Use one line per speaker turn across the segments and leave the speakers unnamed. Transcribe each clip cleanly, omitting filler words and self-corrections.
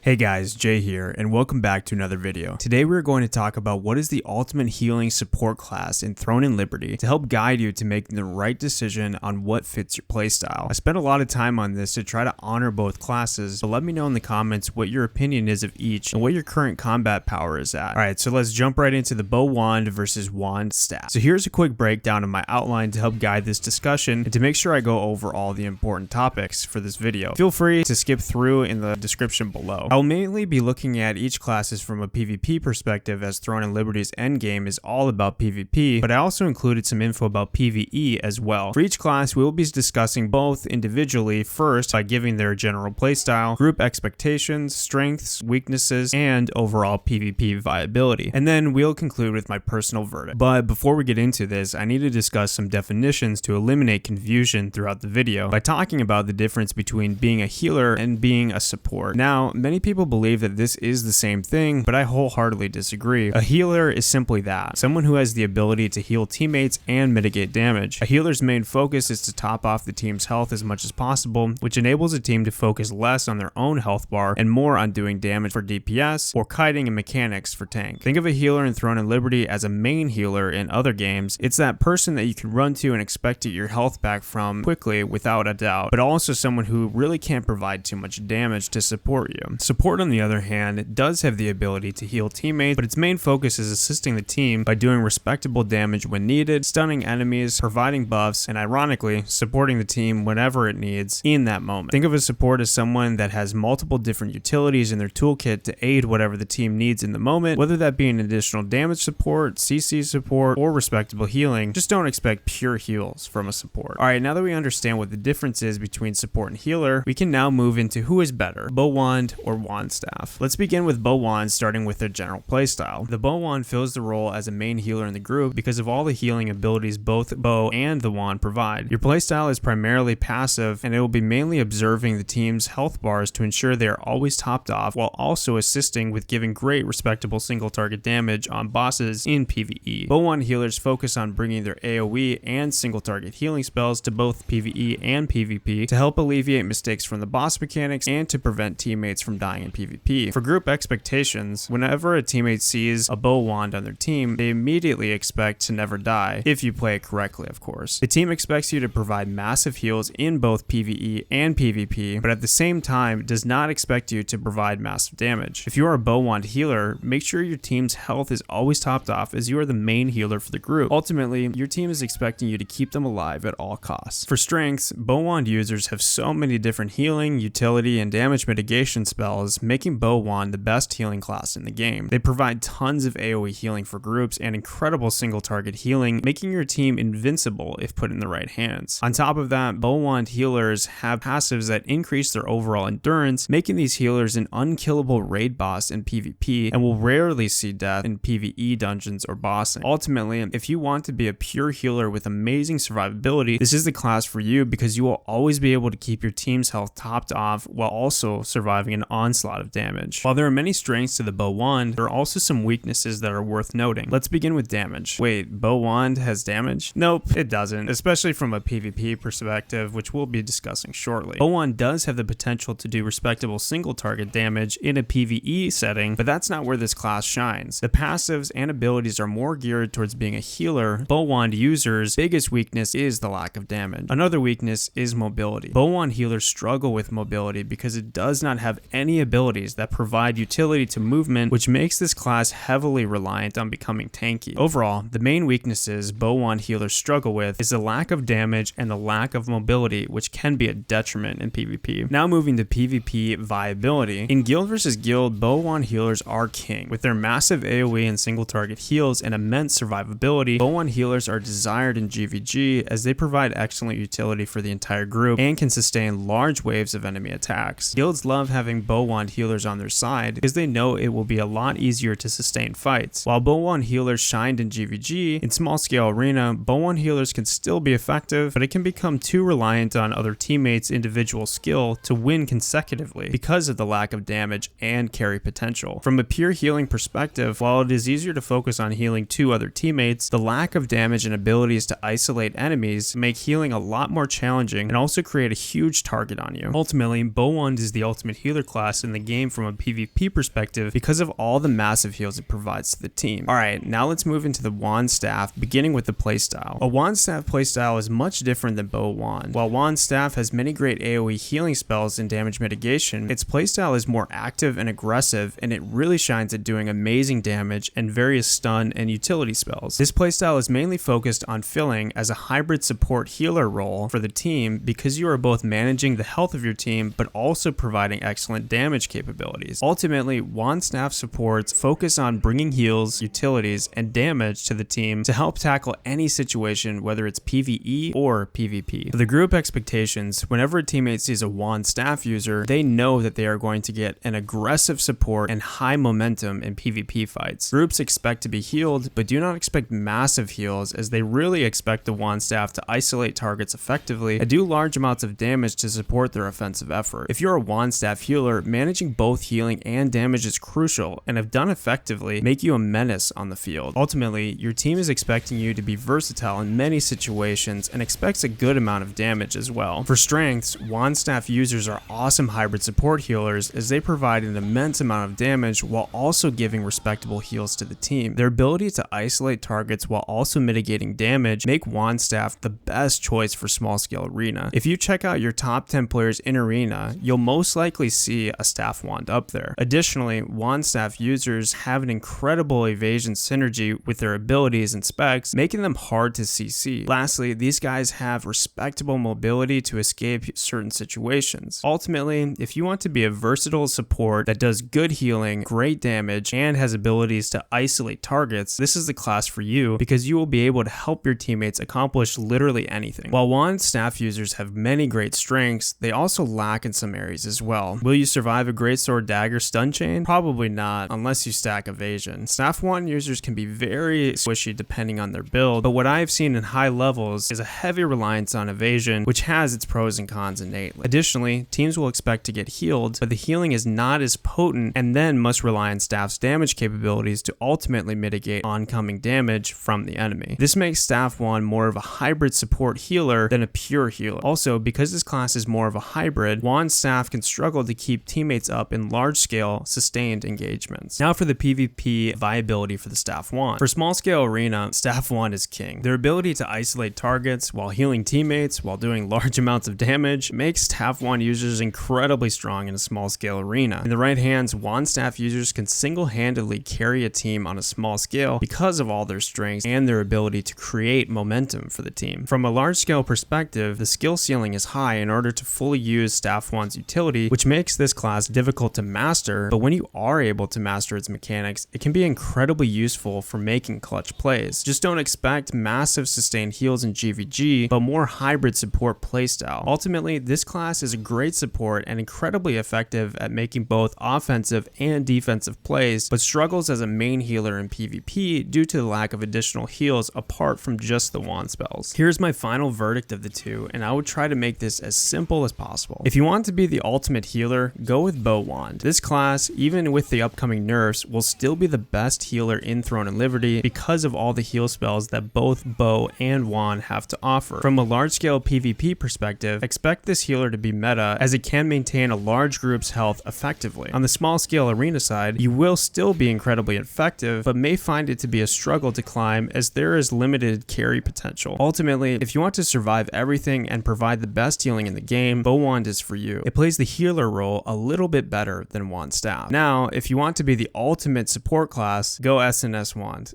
Hey guys, Jay here, and welcome back to another video. Today we're going to talk about what is the ultimate healing support class in Throne and Liberty to help guide you to making the right decision on what fits your playstyle. I spent a lot of time on this to try to honor both classes, but let me know in the comments what your opinion is of each and what your current combat power is at. Alright, so let's jump right into the bow wand versus wand staff. So here's a quick breakdown of my outline to help guide this discussion and to make sure I go over all the important topics for this video. Feel free to skip through in the description below. I'll mainly be looking at each classes from a PvP perspective, as Throne and Liberty's endgame is all about PvP, but I also included some info about PvE as well. For each class, we will be discussing both individually, first by giving their general playstyle, group expectations, strengths, weaknesses, and overall PvP viability. And then we'll conclude with my personal verdict. But before we get into this, I need to discuss some definitions to eliminate confusion throughout the video by talking about the difference between being a healer and being a support. Now, many people believe that this is the same thing, but I wholeheartedly disagree. A healer is simply that, someone who has the ability to heal teammates and mitigate damage. A healer's main focus is to top off the team's health as much as possible, which enables a team to focus less on their own health bar and more on doing damage for DPS or kiting and mechanics for tank. Think of a healer in Throne and Liberty as a main healer in other games. It's that person that you can run to and expect to get your health back from quickly without a doubt, but also someone who really can't provide too much damage to support you. Support, on the other hand, does have the ability to heal teammates, but its main focus is assisting the team by doing respectable damage when needed, stunning enemies, providing buffs, and ironically, supporting the team whenever it needs in that moment. Think of a support as someone that has multiple different utilities in their toolkit to aid whatever the team needs in the moment, whether that be an additional damage support, CC support, or respectable healing. Just don't expect pure heals from a support. Alright, now that we understand what the difference is between support and healer, we can now move into who is better, bow wand or wand staff. Let's begin with bow wand, starting with their general playstyle. The bow wand fills the role as a main healer in the group because of all the healing abilities both bow and the wand provide. Your playstyle is primarily passive, and it will be mainly observing the team's health bars to ensure they are always topped off, while also assisting with giving great respectable single target damage on bosses in PvE. Bow wand healers focus on bringing their AoE and single target healing spells to both PvE and PvP to help alleviate mistakes from the boss mechanics and to prevent teammates from dying in PvP. For group expectations, whenever a teammate sees a bow wand on their team, they immediately expect to never die, if you play it correctly, of course. The team expects you to provide massive heals in both PvE and PvP, but at the same time does not expect you to provide massive damage. If you are a bow wand healer, make sure your team's health is always topped off, as you are the main healer for the group. Ultimately, your team is expecting you to keep them alive at all costs. For strengths, bow wand users have so many different healing, utility, and damage mitigation spells, making bow wand the best healing class in the game. They provide tons of AoE healing for groups and incredible single target healing, making your team invincible if put in the right hands. On top of that, bow wand healers have passives that increase their overall endurance, making these healers an unkillable raid boss in PvP and will rarely see death in PvE dungeons or bossing. Ultimately, if you want to be a pure healer with amazing survivability, this is the class for you because you will always be able to keep your team's health topped off while also surviving an onslaught of damage. While there are many strengths to the bow wand, there are also some weaknesses that are worth noting. Let's begin with damage. Wait, bow wand has damage? Nope, it doesn't, especially from a PvP perspective, which we'll be discussing shortly. Bow wand does have the potential to do respectable single target damage in a PvE setting, but that's not where this class shines. The passives and abilities are more geared towards being a healer. Bow wand users' biggest weakness is the lack of damage. Another weakness is mobility. Bow wand healers struggle with mobility because it does not have any abilities that provide utility to movement, which makes this class heavily reliant on becoming tanky. Overall, the main weaknesses bow wand healers struggle with is the lack of damage and the lack of mobility, which can be a detriment in PvP. Now moving to PvP viability. In guild versus guild, bow wand healers are king. With their massive AoE and single target heals and immense survivability, bow wand healers are desired in GVG as they provide excellent utility for the entire group and can sustain large waves of enemy attacks. Guilds love having bow wand healers on their side because they know it will be a lot easier to sustain fights. While bow wand healers shined in GVG, in small scale arena, bow wand healers can still be effective, but it can become too reliant on other teammates' individual skill to win consecutively because of the lack of damage and carry potential. From a pure healing perspective, while it is easier to focus on healing two other teammates, the lack of damage and abilities to isolate enemies make healing a lot more challenging and also create a huge target on you. Ultimately, bow wand is the ultimate healer class class in the game from a PvP perspective because of all the massive heals it provides to the team. Alright, now let's move into the wand staff, beginning with the playstyle. A wand staff playstyle is much different than bow wand. While wand staff has many great AoE healing spells and damage mitigation, its playstyle is more active and aggressive, and it really shines at doing amazing damage and various stun and utility spells. This playstyle is mainly focused on filling as a hybrid support healer role for the team because you are both managing the health of your team but also providing excellent damage capabilities. Ultimately, wand staff supports focus on bringing heals, utilities, and damage to the team to help tackle any situation, whether it's PvE or PvP. For the group expectations, whenever a teammate sees a wand staff user, they know that they are going to get an aggressive support and high momentum in PvP fights. Groups expect to be healed, but do not expect massive heals, as they really expect the wand staff to isolate targets effectively and do large amounts of damage to support their offensive effort. If you're a wand staff healer, managing both healing and damage is crucial, and if done effectively, make you a menace on the field. Ultimately, your team is expecting you to be versatile in many situations and expects a good amount of damage as well. For strengths, wand staff users are awesome hybrid support healers, as they provide an immense amount of damage while also giving respectable heals to the team. Their ability to isolate targets while also mitigating damage make wand staff the best choice for small scale arena. If you check out your top 10 players in arena, you'll most likely see a staff wand up there. Additionally, wand staff users have an incredible evasion synergy with their abilities and specs, making them hard to CC. Lastly, these guys have respectable mobility to escape certain situations. Ultimately, if you want to be a versatile support that does good healing, great damage, and has abilities to isolate targets, this is the class for you because you will be able to help your teammates accomplish literally anything. While wand staff users have many great strengths, they also lack in some areas as well. Will you survive a greatsword dagger stun chain? Probably not, unless you stack evasion. Staff wand users can be very squishy depending on their build, but what I have seen in high levels is a heavy reliance on evasion, which has its pros and cons innately. Additionally, teams will expect to get healed, but the healing is not as potent and then must rely on staff's damage capabilities to ultimately mitigate oncoming damage from the enemy. This makes staff wand more of a hybrid support healer than a pure healer. Also, because this class is more of a hybrid, wand staff can struggle to keep teammates up in large-scale, sustained engagements. Now for the PvP viability for the staff wand. For small-scale arena, staff wand is king. Their ability to isolate targets while healing teammates while doing large amounts of damage makes staff wand users incredibly strong in a small-scale arena. In the right hands, wand staff users can single-handedly carry a team on a small scale because of all their strengths and their ability to create momentum for the team. From a large-scale perspective, the skill ceiling is high in order to fully use staff wand's utility, which makes this class difficult to master, but when you are able to master its mechanics, it can be incredibly useful for making clutch plays. Just don't expect massive sustained heals in GVG, but more hybrid support playstyle. Ultimately, this class is a great support and incredibly effective at making both offensive and defensive plays, but struggles as a main healer in PvP due to the lack of additional heals apart from just the wand spells. Here's my final verdict of the two, and I would try to make this as simple as possible. If you want to be the ultimate healer, go with bow wand. This class, even with the upcoming nerfs, will still be the best healer in Throne and Liberty because of all the heal spells that both bow and wand have to offer. From a large-scale PvP perspective, expect this healer to be meta, as it can maintain a large group's health effectively. On the small-scale arena side, you will still be incredibly effective, but may find it to be a struggle to climb as there is limited carry potential. Ultimately, if you want to survive everything and provide the best healing in the game, bow wand is for you. It plays the healer role a little bit better than wand staff. Now, if you want to be the ultimate support class, go SNS wand.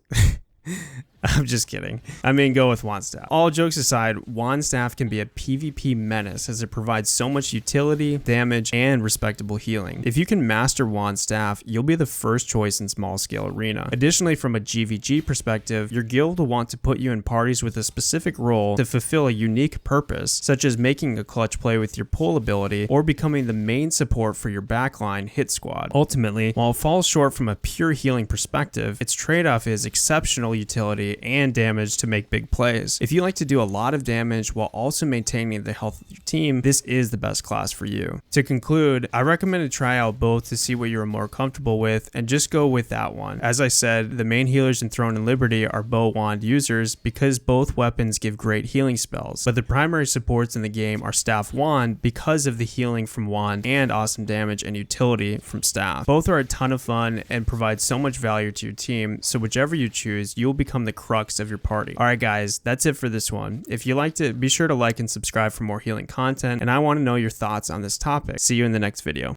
I'm just kidding. I mean, go with wand staff. All jokes aside, wand staff can be a PvP menace as it provides so much utility, damage, and respectable healing. If you can master wand staff, you'll be the first choice in small scale arena. Additionally, from a GVG perspective, your guild will want to put you in parties with a specific role to fulfill a unique purpose, such as making a clutch play with your pull ability or becoming the main support for your backline hit squad. Ultimately, while it falls short from a pure healing perspective, its trade-off is exceptional utility and damage to make big plays. If you like to do a lot of damage while also maintaining the health of your team, this is the best class for you. To conclude, I recommend to try out both to see what you're more comfortable with and just go with that one. As I said, the main healers in Throne and Liberty are bow wand users because both weapons give great healing spells, but the primary supports in the game are staff wand because of the healing from wand and awesome damage and utility from staff. Both are a ton of fun and provide so much value to your team, so whichever you choose, you'll become the crux of your party. Alright guys, that's it for this one. If you liked it, be sure to like and subscribe for more healing content, and I want to know your thoughts on this topic. See you in the next video.